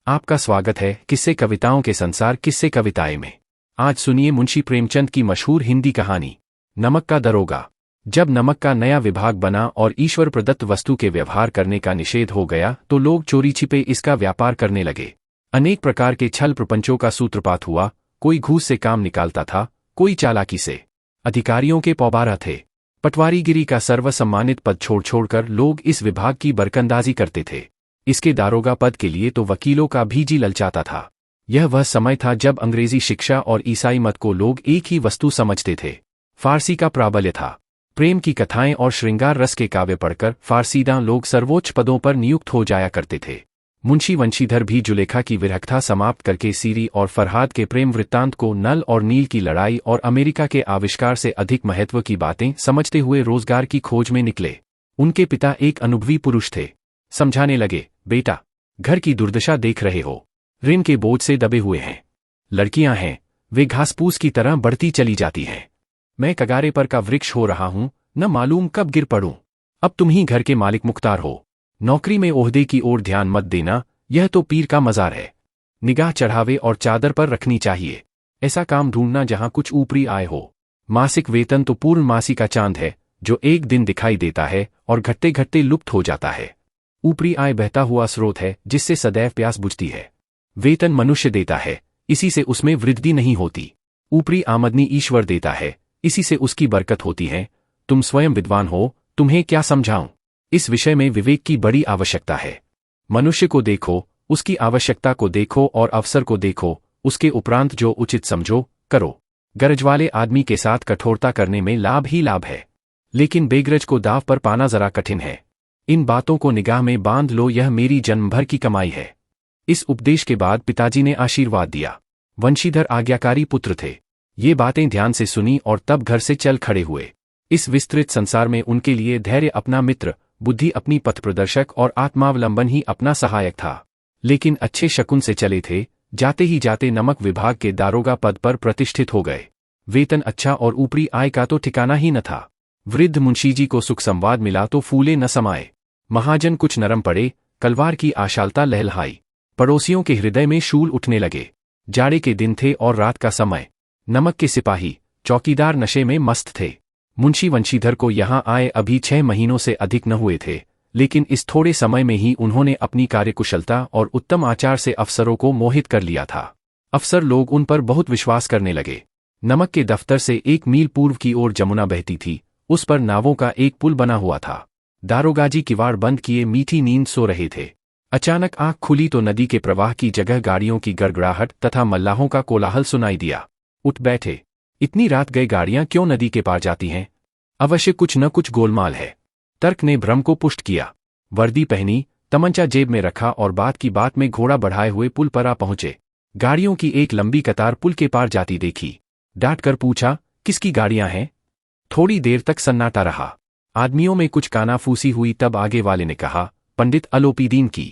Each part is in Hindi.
आपका स्वागत है किस्से कविताओं के संसार किस्से कविताएं में। आज सुनिए मुंशी प्रेमचंद की मशहूर हिंदी कहानी नमक का दरोगा। जब नमक का नया विभाग बना और ईश्वर प्रदत्त वस्तु के व्यवहार करने का निषेध हो गया तो लोग चोरी छिपे इसका व्यापार करने लगे। अनेक प्रकार के छल प्रपंचों का सूत्रपात हुआ। कोई घूस से काम निकालता था, कोई चालाकी से। अधिकारियों के पौबारा थे। पटवारीगिरी का सर्वसम्मानित पद छोड़ छोड़कर लोग इस विभाग की बरकंदाजी करते थे। इसके दारोगा पद के लिए तो वकीलों का भी जी ललचाता था। यह वह समय था जब अंग्रेजी शिक्षा और ईसाई मत को लोग एक ही वस्तु समझते थे। फारसी का प्राबल्य था। प्रेम की कथाएं और श्रृंगार रस के काव्य पढ़कर फारसीदां लोग सर्वोच्च पदों पर नियुक्त हो जाया करते थे। मुंशी वंशीधर भी जुलेखा की विरहकथा समाप्त करके सीरी और फरहाद के प्रेम वृत्तांत को नल और नील की लड़ाई और अमेरिका के आविष्कार से अधिक महत्व की बातें समझते हुए रोजगार की खोज में निकले। उनके पिता एक अनुभवी पुरुष थे। समझाने लगे, बेटा, घर की दुर्दशा देख रहे हो, ऋण के बोझ से दबे हुए हैं। लड़कियां हैं, वे घासपूस की तरह बढ़ती चली जाती हैं। मैं कगारे पर का वृक्ष हो रहा हूं, न मालूम कब गिर पड़ूं। अब तुम ही घर के मालिक मुख्तार हो। नौकरी में ओहदे की ओर ध्यान मत देना, यह तो पीर का मजार है। निगाह चढ़ावे और चादर पर रखनी चाहिए। ऐसा काम ढूंढना जहां कुछ ऊपरी आय हो। मासिक वेतन तो पूर्णमासी का चांद है, जो एक दिन दिखाई देता है और घटते घटते लुप्त हो जाता है। ऊपरी आय बहता हुआ स्रोत है जिससे सदैव प्यास बुझती है। वेतन मनुष्य देता है, इसी से उसमें वृद्धि नहीं होती। ऊपरी आमदनी ईश्वर देता है, इसी से उसकी बरकत होती है। तुम स्वयं विद्वान हो, तुम्हें क्या समझाऊं। इस विषय में विवेक की बड़ी आवश्यकता है। मनुष्य को देखो, उसकी आवश्यकता को देखो और अवसर को देखो, उसके उपरांत जो उचित समझो करो। गरज वाले आदमी के साथ कठोरता करने में लाभ ही लाभ है, लेकिन बेगरज को दाव पर पाना जरा कठिन है। इन बातों को निगाह में बांध लो, यह मेरी जन्म भर की कमाई है। इस उपदेश के बाद पिताजी ने आशीर्वाद दिया। वंशीधर आज्ञाकारी पुत्र थे। ये बातें ध्यान से सुनी और तब घर से चल खड़े हुए। इस विस्तृत संसार में उनके लिए धैर्य अपना मित्र, बुद्धि अपनी पथ प्रदर्शक और आत्मावलंबन ही अपना सहायक था। लेकिन अच्छे शकुन से चले थे। जाते ही जाते नमक विभाग के दारोगा पद पर प्रतिष्ठित हो गए। वेतन अच्छा और ऊपरी आय का तो ठिकाना ही न था। वृद्ध मुंशीजी को सुख संवाद मिला तो फूले न समाये। महाजन कुछ नरम पड़े, कलवार की आशालता लहलहाई। पड़ोसियों के हृदय में शूल उठने लगे। जाड़े के दिन थे और रात का समय। नमक के सिपाही, चौकीदार नशे में मस्त थे। मुंशी वंशीधर को यहां आए अभी 6 महीनों से अधिक न हुए थे, लेकिन इस थोड़े समय में ही उन्होंने अपनी कार्यकुशलता और उत्तम आचार से अफसरों को मोहित कर लिया था। अफसर लोग उन पर बहुत विश्वास करने लगे। नमक के दफ्तर से 1 मील पूर्व की ओर जमुना बहती थी। उस पर नावों का एक पुल बना हुआ था। दारोगाजी किवाड़ बंद किए मीठी नींद सो रहे थे। अचानक आंख खुली तो नदी के प्रवाह की जगह गाड़ियों की गड़गड़ाहट तथा मल्लाहों का कोलाहल सुनाई दिया। उठ बैठे। इतनी रात गए गाड़ियां क्यों नदी के पार जाती हैं? अवश्य कुछ न कुछ गोलमाल है। तर्क ने भ्रम को पुष्ट किया। वर्दी पहनी, तमंचा जेब में रखा और बात की बात में घोड़ा बढ़ाए हुए पुल पर आ पहुंचे। गाड़ियों की एक लंबी कतार पुल के पार जाती देखी। डांट कर पूछा, किसकी गाड़ियां हैं? थोड़ी देर तक सन्नाटा रहा। आदमियों में कुछ कानाफूसी हुई, तब आगे वाले ने कहा, पंडित अलोपीदीन की।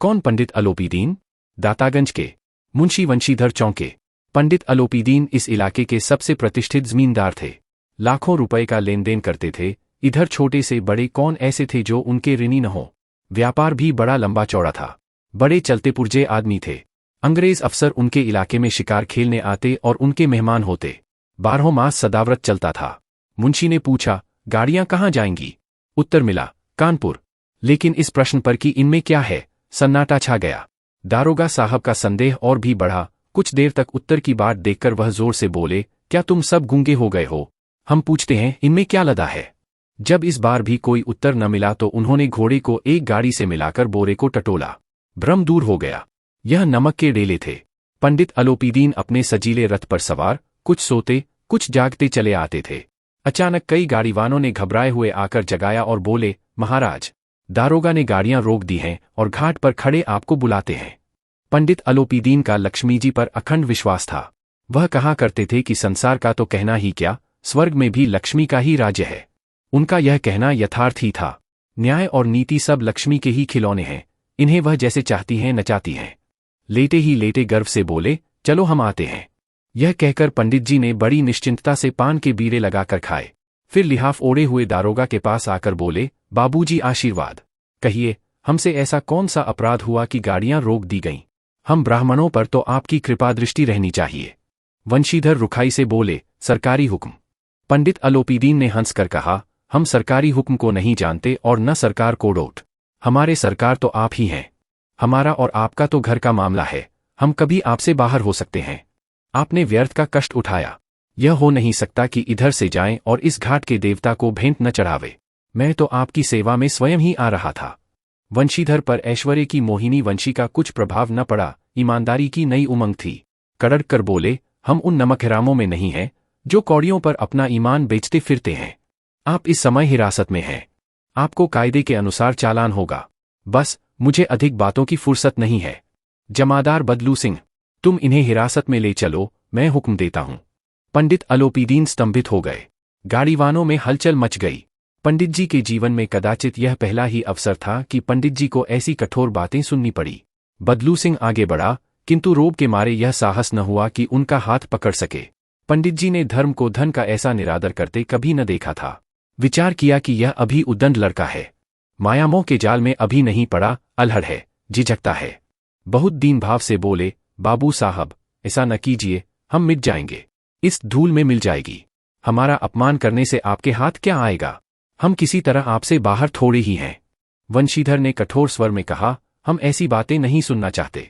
कौन पंडित अलोपीदीन? दातागंज के। मुंशी वंशीधर चौंके। पंडित अलोपीदीन इस इलाके के सबसे प्रतिष्ठित जमींदार थे। लाखों रुपए का लेन देन करते थे। इधर छोटे से बड़े कौन ऐसे थे जो उनके ऋणी न हो। व्यापार भी बड़ा लंबा चौड़ा था। बड़े चलते पुर्जे आदमी थे। अंग्रेज अफसर उनके इलाके में शिकार खेलने आते और उनके मेहमान होते। 12 मास सदाव्रत चलता था। मुंशी ने पूछा, गाड़ियां कहां जाएंगी? उत्तर मिला, कानपुर। लेकिन इस प्रश्न पर कि इनमें क्या है, सन्नाटा छा गया। दारोगा साहब का संदेह और भी बढ़ा। कुछ देर तक उत्तर की बात देखकर वह जोर से बोले, क्या तुम सब गूंगे हो गए हो? हम पूछते हैं, इनमें क्या लदा है? जब इस बार भी कोई उत्तर न मिला तो उन्होंने घोड़े को एक गाड़ी से मिलाकर बोरे को टटोला। भ्रम दूर हो गया। यह नमक के डेले थे। पंडित अलोपीदीन अपने सजीले रथ पर सवार, कुछ सोते कुछ जागते चले आते थे। अचानक कई गाड़ीवानों ने घबराए हुए आकर जगाया और बोले, महाराज, दारोगा ने गाड़ियां रोक दी हैं और घाट पर खड़े आपको बुलाते हैं। पंडित अलोपीदीन का लक्ष्मीजी पर अखंड विश्वास था। वह कहा करते थे कि संसार का तो कहना ही क्या, स्वर्ग में भी लक्ष्मी का ही राज्य है। उनका यह कहना यथार्थ ही था। न्याय और नीति सब लक्ष्मी के ही खिलौने हैं। इन्हें वह जैसे चाहती हैं नचाती हैं। लेटे ही लेटे गर्व से बोले, चलो हम आते हैं। यह कहकर पंडित जी ने बड़ी निश्चिंतता से पान के बीड़े लगाकर खाए। फिर लिहाफ ओढ़े हुए दारोगा के पास आकर बोले, बाबूजी आशीर्वाद। कहिए, हमसे ऐसा कौन सा अपराध हुआ कि गाड़ियां रोक दी गईं? हम ब्राह्मणों पर तो आपकी कृपा दृष्टि रहनी चाहिए। वंशीधर रुखाई से बोले, सरकारी हुक्म। पंडित अलोपीदीन ने हंसकर कहा, हम सरकारी हुक्म को नहीं जानते और न सरकार को डोट। हमारे सरकार तो आप ही हैं। हमारा और आपका तो घर का मामला है, हम कभी आपसे बाहर हो सकते हैं। आपने व्यर्थ का कष्ट उठाया। यह हो नहीं सकता कि इधर से जाएं और इस घाट के देवता को भेंट न चढ़ावे। मैं तो आपकी सेवा में स्वयं ही आ रहा था। वंशीधर पर ऐश्वर्य की मोहिनी वंशी का कुछ प्रभाव न पड़ा, ईमानदारी की नई उमंग थी। कड़क कर बोले, हम उन नमकहरामों में नहीं हैं जो कौड़ियों पर अपना ईमान बेचते फिरते हैं। आप इस समय हिरासत में हैं। आपको कायदे के अनुसार चालान होगा। बस मुझे अधिक बातों की फुर्सत नहीं है। जमादार बदलू सिंह, तुम इन्हें हिरासत में ले चलो, मैं हुक्म देता हूं। पंडित अलोपीदीन स्तंभित हो गए। गाड़ीवानों में हलचल मच गई। पंडित जी के जीवन में कदाचित यह पहला ही अवसर था कि पंडित जी को ऐसी कठोर बातें सुननी पड़ी। बदलू सिंह आगे बढ़ा, किंतु रोब के मारे यह साहस न हुआ कि उनका हाथ पकड़ सके। पंडित जी ने धर्म को धन का ऐसा निरादर करते कभी न देखा था। विचार किया कि यह अभी उद्दंड लड़का है, मायामोह के जाल में अभी नहीं पड़ा, अल्हड़ है, झिझकता है। बहुत दीन भाव से बोले, बाबू साहब, ऐसा न कीजिए, हम मिट जाएंगे, इस धूल में मिल जाएगी। हमारा अपमान करने से आपके हाथ क्या आएगा? हम किसी तरह आपसे बाहर थोड़े ही हैं। वंशीधर ने कठोर स्वर में कहा, हम ऐसी बातें नहीं सुनना चाहते।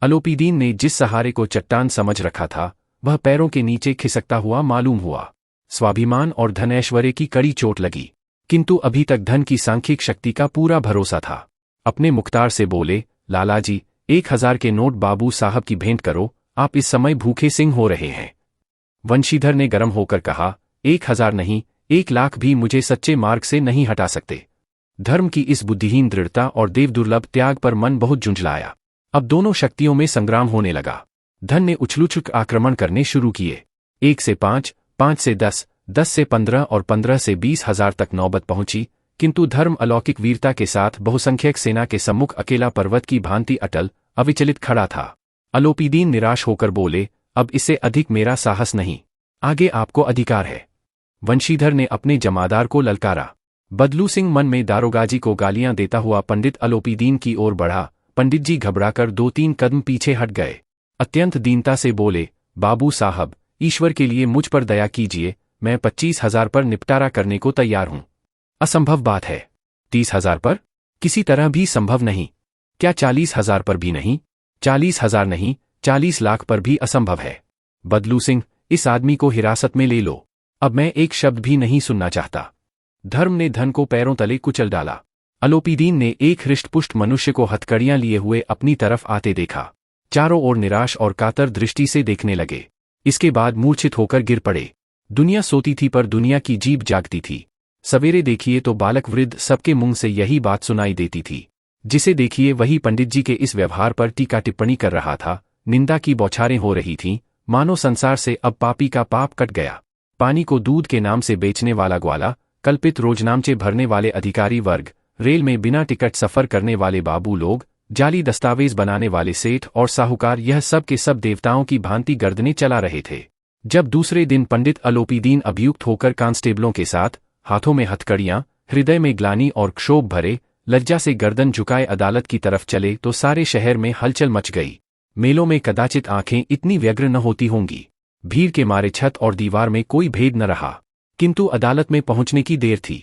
अलोपीदीन ने जिस सहारे को चट्टान समझ रखा था, वह पैरों के नीचे खिसकता हुआ मालूम हुआ। स्वाभिमान और धन ऐश्वर्य की कड़ी चोट लगी, किंतु अभी तक धन की सांख्यिक शक्ति का पूरा भरोसा था। अपने मुख्तार से बोले, लालाजी, 1000 के नोट बाबू साहब की भेंट करो, आप इस समय भूखे सिंह हो रहे हैं। वंशीधर ने गर्म होकर कहा, 1000 नहीं, 1,00,000 भी मुझे सच्चे मार्ग से नहीं हटा सकते। धर्म की इस बुद्धिहीन दृढ़ता और देवदुर्लभ त्याग पर मन बहुत झुंझलाया। अब दोनों शक्तियों में संग्राम होने लगा। धन ने उछलूछुक आक्रमण करने शुरू किए। 1 से 5, 5 से 10, 10 से 15 और 15 से 20,000 तक नौबत पहुंची, किंतु धर्म अलौकिक वीरता के साथ बहुसंख्यक सेना के सम्मुख अकेला पर्वत की भांति अटल अविचलित खड़ा था। अलोपीदीन निराश होकर बोले, अब इससे अधिक मेरा साहस नहीं, आगे आपको अधिकार है। वंशीधर ने अपने जमादार को ललकारा। बदलू सिंह मन में दारोगाजी को गालियां देता हुआ पंडित अलोपीदीन की ओर बढ़ा। पंडित जी घबराकर 2-3 कदम पीछे हट गए। अत्यंत दीनता से बोले, बाबू साहब, ईश्वर के लिए मुझ पर दया कीजिए, मैं 25,000 पर निपटारा करने को तैयार हूं। असंभव बात है। 30,000 पर? किसी तरह भी संभव नहीं। क्या 40,000 पर भी नहीं? 40,000 नहीं, 40 लाख पर भी असंभव है। बदलू सिंह, इस आदमी को हिरासत में ले लो। अब मैं एक शब्द भी नहीं सुनना चाहता। धर्म ने धन को पैरों तले कुचल डाला। अलोपीदीन ने एक हृष्टपुष्ट मनुष्य को हथकड़ियां लिए हुए अपनी तरफ आते देखा। चारों ओर निराश और कातर दृष्टि से देखने लगे। इसके बाद मूर्छित होकर गिर पड़े। दुनिया सोती थी पर दुनिया की जीभ जागती थी। सवेरे देखिए तो बालक वृद्ध सबके मुंह से यही बात सुनाई देती थी। जिसे देखिए वही पंडित जी के इस व्यवहार पर टीका टिप्पणी कर रहा था। निंदा की बौछारें हो रही थीं, मानो संसार से अब पापी का पाप कट गया। पानी को दूध के नाम से बेचने वाला ग्वाला, कल्पित रोजनामचे भरने वाले अधिकारी वर्ग, रेल में बिना टिकट सफर करने वाले बाबू लोग, जाली दस्तावेज बनाने वाले सेठ और साहूकार, यह सब के सब देवताओं की भांति गर्दनें चला रहे थे। जब दूसरे दिन पंडित अलोपीदीन अभियुक्त होकर कांस्टेबलों के साथ, हाथों में हथकड़ियां, हृदय में ग्लानि और क्षोभ भरे, लज्जा से गर्दन झुकाए अदालत की तरफ चले तो सारे शहर में हलचल मच गई। मेलों में कदाचित आंखें इतनी व्यग्र न होती होंगी। भीड़ के मारे छत और दीवार में कोई भेद न रहा, किंतु अदालत में पहुंचने की देर थी।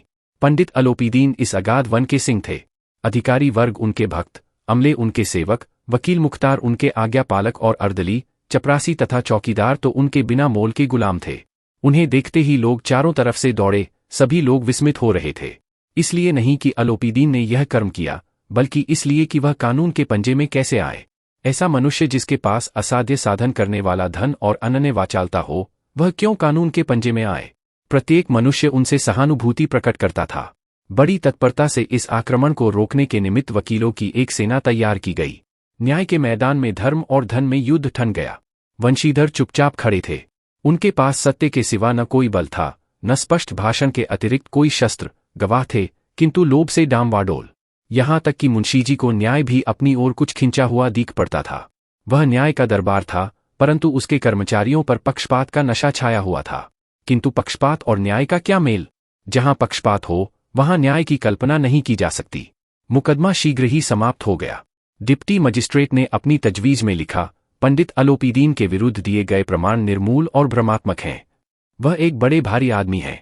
पंडित अलोपीदीन इस अगाध वन के सिंह थे। अधिकारी वर्ग उनके भक्त, अमले उनके सेवक, वकील मुख्तार उनके आज्ञापालक और अर्दली, चपरासी तथा चौकीदार तो उनके बिना मोल के गुलाम थे। उन्हें देखते ही लोग चारों तरफ से दौड़े। सभी लोग विस्मित हो रहे थे। इसलिए नहीं कि अलोपीदीन ने यह कर्म किया, बल्कि इसलिए कि वह कानून के पंजे में कैसे आए। ऐसा मनुष्य जिसके पास असाध्य साधन करने वाला धन और अनन्य वाचालता हो, वह क्यों कानून के पंजे में आए? प्रत्येक मनुष्य उनसे सहानुभूति प्रकट करता था। बड़ी तत्परता से इस आक्रमण को रोकने के निमित्त वकीलों की एक सेना तैयार की गई। न्याय के मैदान में धर्म और धन में युद्ध ठन गया। वंशीधर चुपचाप खड़े थे। उनके पास सत्य के सिवा न कोई बल था, न स्पष्ट भाषण के अतिरिक्त कोई शस्त्र। गवाह थे, किंतु लोभ से डामवाडोल। यहां तक कि मुंशीजी को न्याय भी अपनी ओर कुछ खिंचा हुआ दिख पड़ता था। वह न्याय का दरबार था, परंतु उसके कर्मचारियों पर पक्षपात का नशा छाया हुआ था। किंतु पक्षपात और न्याय का क्या मेल? जहां पक्षपात हो, वहां न्याय की कल्पना नहीं की जा सकती। मुकदमा शीघ्र ही समाप्त हो गया। डिप्टी मजिस्ट्रेट ने अपनी तजवीज में लिखा, पंडित अलोपीदीन के विरुद्ध दिए गए प्रमाण निर्मूल और भ्रमात्मक हैं। वह एक बड़े भारी आदमी हैं।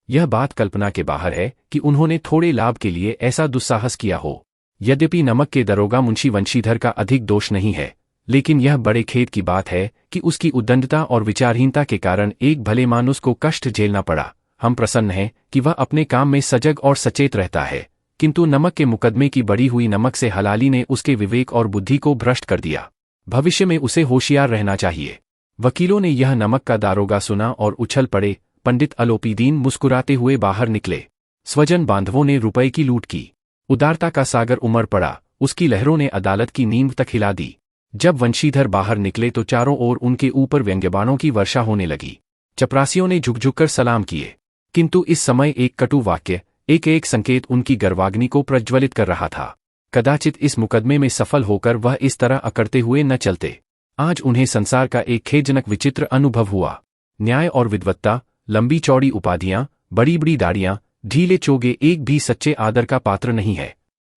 यह बात कल्पना के बाहर है कि उन्होंने थोड़े लाभ के लिए ऐसा दुस्साहस किया हो। यद्यपि नमक के दरोगा मुंशी वंशीधर का अधिक दोष नहीं है, लेकिन यह बड़े खेद की बात है कि उसकी उद्दंडता और विचारहीनता के कारण एक भले मानुस को कष्ट झेलना पड़ा। हम प्रसन्न हैं कि वह अपने काम में सजग और सचेत रहता है, किंतु नमक के मुकदमे की बढ़ी हुई नमक से हलाली ने उसके विवेक और बुद्धि को भ्रष्ट कर दिया। भविष्य में उसे होशियार रहना चाहिए। वकीलों ने यह नमक का दारोगा सुना और उछल पड़े। पंडित अलोपीदीन मुस्कुराते हुए बाहर निकले। स्वजन बांधवों ने रुपए की लूट की। उदारता का सागर उमड़ पड़ा। उसकी लहरों ने अदालत की नींव तक हिला दी। जब वंशीधर बाहर निकले तो चारों ओर उनके ऊपर व्यंग्यबाणों की वर्षा होने लगी। चपरासियों ने झुकझुककर सलाम किए, किंतु इस समय एक कटु वाक्य, एक एक संकेत उनकी गर्वाग्नि को प्रज्वलित कर रहा था। कदाचित इस मुकदमे में सफल होकर वह इस तरह अकड़ते हुए न चलते। आज उन्हें संसार का एक खेदजनक विचित्र अनुभव हुआ। न्याय और विद्वत्ता, लंबी चौड़ी उपाधियां, बड़ी बड़ी दाढ़ियां, ढीले चोगे एक भी सच्चे आदर का पात्र नहीं है।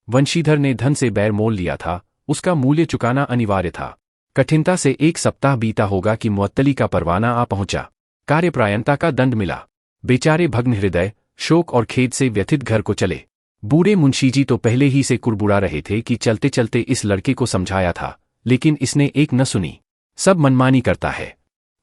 वंशीधर ने धन से बैर मोल लिया था, उसका मूल्य चुकाना अनिवार्य था। कठिनता से एक सप्ताह बीता होगा कि मुअत्तली का परवाना आ पहुंचा। कार्यप्रायणता का दंड मिला। बेचारे भग्न हृदय, शोक और खेद से व्यथित घर को चले। बूढ़े मुंशीजी तो पहले ही से कुड़बुड़ा रहे थे कि चलते चलते इस लड़के को समझाया था, लेकिन इसने एक न सुनी। सब मनमानी करता है।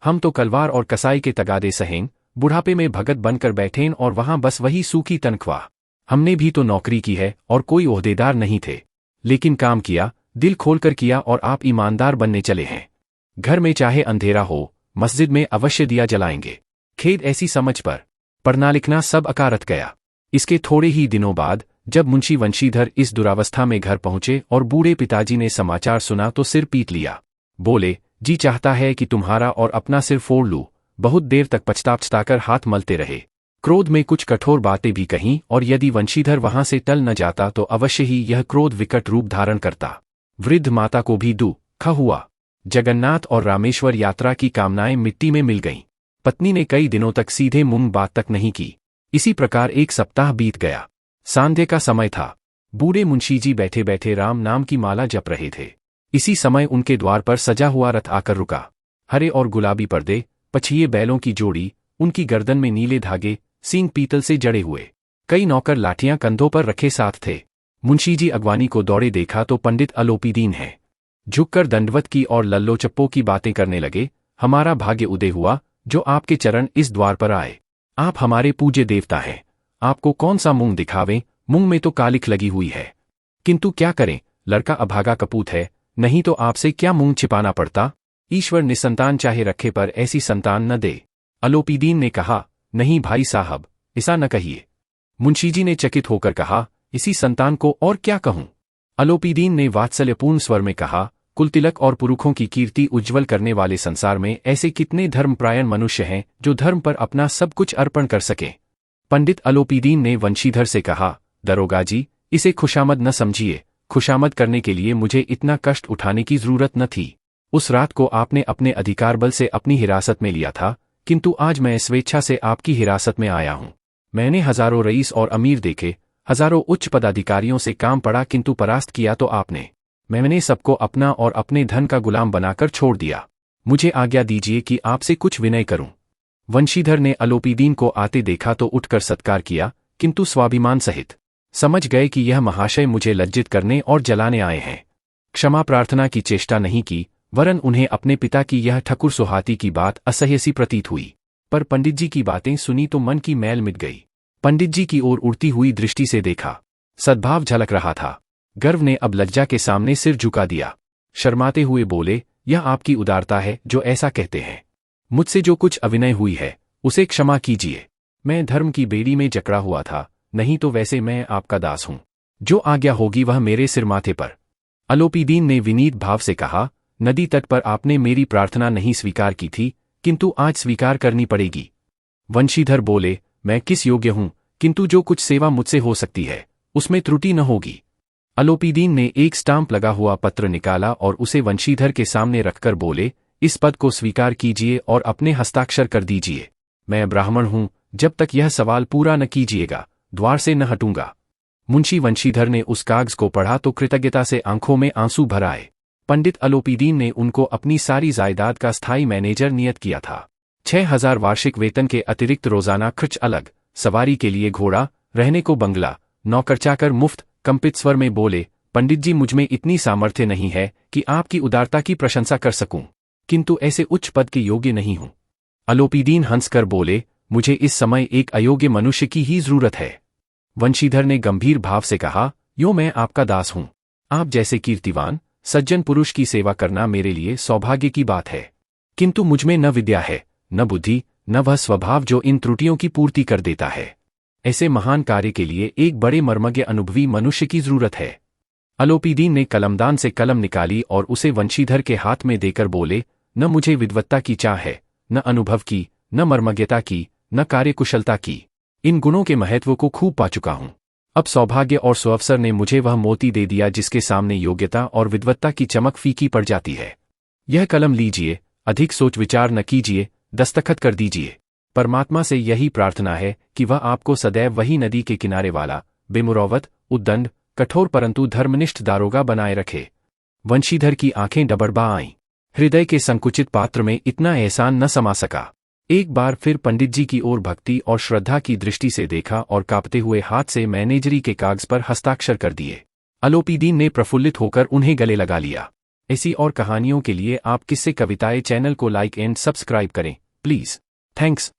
हम तो कलवार और कसाई के तगादे सहें, बुढ़ापे में भगत बनकर बैठें और वहां बस वही सूखी तनख्वाह। हमने भी तो नौकरी की है और कोई ओहदेदार नहीं थे, लेकिन काम किया, दिल खोलकर किया और आप ईमानदार बनने चले हैं। घर में चाहे अंधेरा हो, मस्जिद में अवश्य दिया जलाएंगे। खेद ऐसी समझ पर पढ़ना लिखना सब अकारत गया। इसके थोड़े ही दिनों बाद जब मुंशी वंशीधर इस दुरावस्था में घर पहुंचे और बूढ़े पिताजी ने समाचार सुना तो सिर पीट लिया। बोले, जी चाहता है कि तुम्हारा और अपना सिर फोड़ लूं। बहुत देर तक पछताकर हाथ मलते रहे। क्रोध में कुछ कठोर बातें भी कहीं, और यदि वंशीधर वहां से टल न जाता तो अवश्य ही यह क्रोध विकट रूप धारण करता। वृद्ध माता को भी दुख हुआ। जगन्नाथ और रामेश्वर यात्रा की कामनाएं मिट्टी में मिल गईं। पत्नी ने कई दिनों तक सीधे मुंह बात तक नहीं की। इसी प्रकार एक सप्ताह बीत गया। सांध्य का समय था। बूढ़े मुंशीजी बैठे बैठे राम नाम की माला जप रहे थे। इसी समय उनके द्वार पर सजा हुआ रथ आकर रुका। हरे और गुलाबी पर्दे, पछिए बैलों की जोड़ी, उनकी गर्दन में नीले धागे, सींग पीतल से जड़े हुए। कई नौकर लाठियां कंधों पर रखे साथ थे। मुंशीजी अगवानी को दौड़े देखा तो पंडित अलोपीदीन है। झुककर दंडवत की और लल्लो चप्पो की बातें करने लगे। हमारा भाग्य उदय हुआ जो आपके चरण इस द्वार पर आए। आप हमारे पूज्य देवता हैं। आपको कौन सा मुंह दिखावें, मुंह में तो कालिख लगी हुई है। किंतु क्या करें, लड़का अभागा कपूत है, नहीं तो आपसे क्या मुंह छिपाना पड़ता। ईश्वर निसंतान चाहे रखे पर ऐसी संतान न दे। अलोपीदीन ने कहा, नहीं भाई साहब, ऐसा न कहिए। मुंशीजी ने चकित होकर कहा, इसी संतान को और क्या कहूं। अलोपीदीन ने वात्सल्यपूर्ण स्वर में कहा, कुलतिलक और पुरुषों की कीर्ति उज्ज्वल करने वाले संसार में ऐसे कितने धर्मप्रायण मनुष्य हैं जो धर्म पर अपना सब कुछ अर्पण कर सकें। पंडित अलोपीदीन ने वंशीधर से कहा, दरोगा जी, इसे खुशामद न समझिए। खुशामद करने के लिए मुझे इतना कष्ट उठाने की जरूरत न थी। उस रात को आपने अपने अधिकार बल से अपनी हिरासत में लिया था, किंतु आज मैं स्वेच्छा से आपकी हिरासत में आया हूं। मैंने हजारों रईस और अमीर देखे, हजारों उच्च पदाधिकारियों से काम पड़ा, किंतु परास्त किया तो आपने। मैंने सबको अपना और अपने धन का गुलाम बनाकर छोड़ दिया। मुझे आज्ञा दीजिए कि आपसे कुछ विनय करूं। वंशीधर ने अलोपीदीन को आते देखा तो उठकर सत्कार किया, किंतु स्वाभिमान सहित। समझ गए कि यह महाशय मुझे लज्जित करने और जलाने आए हैं। क्षमा प्रार्थना की चेष्टा नहीं की, वरन उन्हें अपने पिता की यह ठकुर सुहाती की बात असह्य सी प्रतीत हुई। पर पंडित जी की बातें सुनी तो मन की मैल मिट गई। पंडित जी की ओर उड़ती हुई दृष्टि से देखा, सद्भाव झलक रहा था। गर्व ने अब लज्जा के सामने सिर झुका दिया। शर्माते हुए बोले, यह आपकी उदारता है जो ऐसा कहते हैं। मुझसे जो कुछ अविनय हुई है उसे क्षमा कीजिए। मैं धर्म की बेड़ी में जकड़ा हुआ था, नहीं तो वैसे मैं आपका दास हूं। जो आज्ञा होगी वह मेरे सिर माथे पर। अलोपीदीन ने विनीत भाव से कहा, नदी तट पर आपने मेरी प्रार्थना नहीं स्वीकार की थी, किंतु आज स्वीकार करनी पड़ेगी। वंशीधर बोले, मैं किस योग्य हूं, किंतु जो कुछ सेवा मुझसे हो सकती है उसमें त्रुटि न होगी। अलोपीदीन ने एक स्टाम्प लगा हुआ पत्र निकाला और उसे वंशीधर के सामने रखकर बोले, इस पद को स्वीकार कीजिए और अपने हस्ताक्षर कर दीजिए। मैं ब्राह्मण हूं, जब तक यह सवाल पूरा न कीजिएगा द्वार से न हटूंगा। मुंशी वंशीधर ने उस कागज को पढ़ा तो कृतज्ञता से आंखों में आंसू भर आए। पंडित अलोपीदीन ने उनको अपनी सारी जायदाद का स्थायी मैनेजर नियत किया था। 6,000 वार्षिक वेतन के अतिरिक्त रोजाना खर्च अलग, सवारी के लिए घोड़ा, रहने को बंगला, नौकर चाकर मुफ्त। कंपित स्वर में बोले, पंडित जी, मुझमें इतनी सामर्थ्य नहीं है कि आपकी उदारता की प्रशंसा कर सकूं, किंतु ऐसे उच्च पद के योग्य नहीं हूं। अलोपीदीन हंसकर बोले, मुझे इस समय एक अयोग्य मनुष्य की ही जरूरत है। वंशीधर ने गंभीर भाव से कहा, यो मैं आपका दास हूं। आप जैसे कीर्तिवान सज्जन पुरुष की सेवा करना मेरे लिए सौभाग्य की बात है, किंतु मुझमें न विद्या है, न बुद्धि, न वह स्वभाव जो इन त्रुटियों की पूर्ति कर देता है। ऐसे महान कार्य के लिए एक बड़े मर्मज्ञ अनुभवी मनुष्य की जरूरत है। अलोपीदीन ने कलमदान से कलम निकाली और उसे वंशीधर के हाथ में देकर बोले, न मुझे विद्वत्ता की चाह है, न अनुभव की, न मर्मज्ञता की, न कार्यकुशलता की। इन गुणों के महत्व को खूब पा चुका हूं। अब सौभाग्य और सुअवसर ने मुझे वह मोती दे दिया जिसके सामने योग्यता और विद्वत्ता की चमक फीकी पड़ जाती है। यह कलम लीजिए, अधिक सोच विचार न कीजिए, दस्तखत कर दीजिए। परमात्मा से यही प्रार्थना है कि वह आपको सदैव वही नदी के किनारे वाला, बेमुरौवत, उद्दंड, कठोर परंतु धर्मनिष्ठ दारोगा बनाए रखे। वंशीधर की आंखें डबडबा आईं। हृदय के संकुचित पात्र में इतना एहसान न समा सका। एक बार फिर पंडित जी की ओर भक्ति और श्रद्धा की दृष्टि से देखा और कांपते हुए हाथ से मैनेजरी के कागज पर हस्ताक्षर कर दिए। अलोपीदीन ने प्रफुल्लित होकर उन्हें गले लगा लिया। ऐसी और कहानियों के लिए आप किस्से कविताएं चैनल को लाइक एंड सब्सक्राइब करें प्लीज। थैंक्स।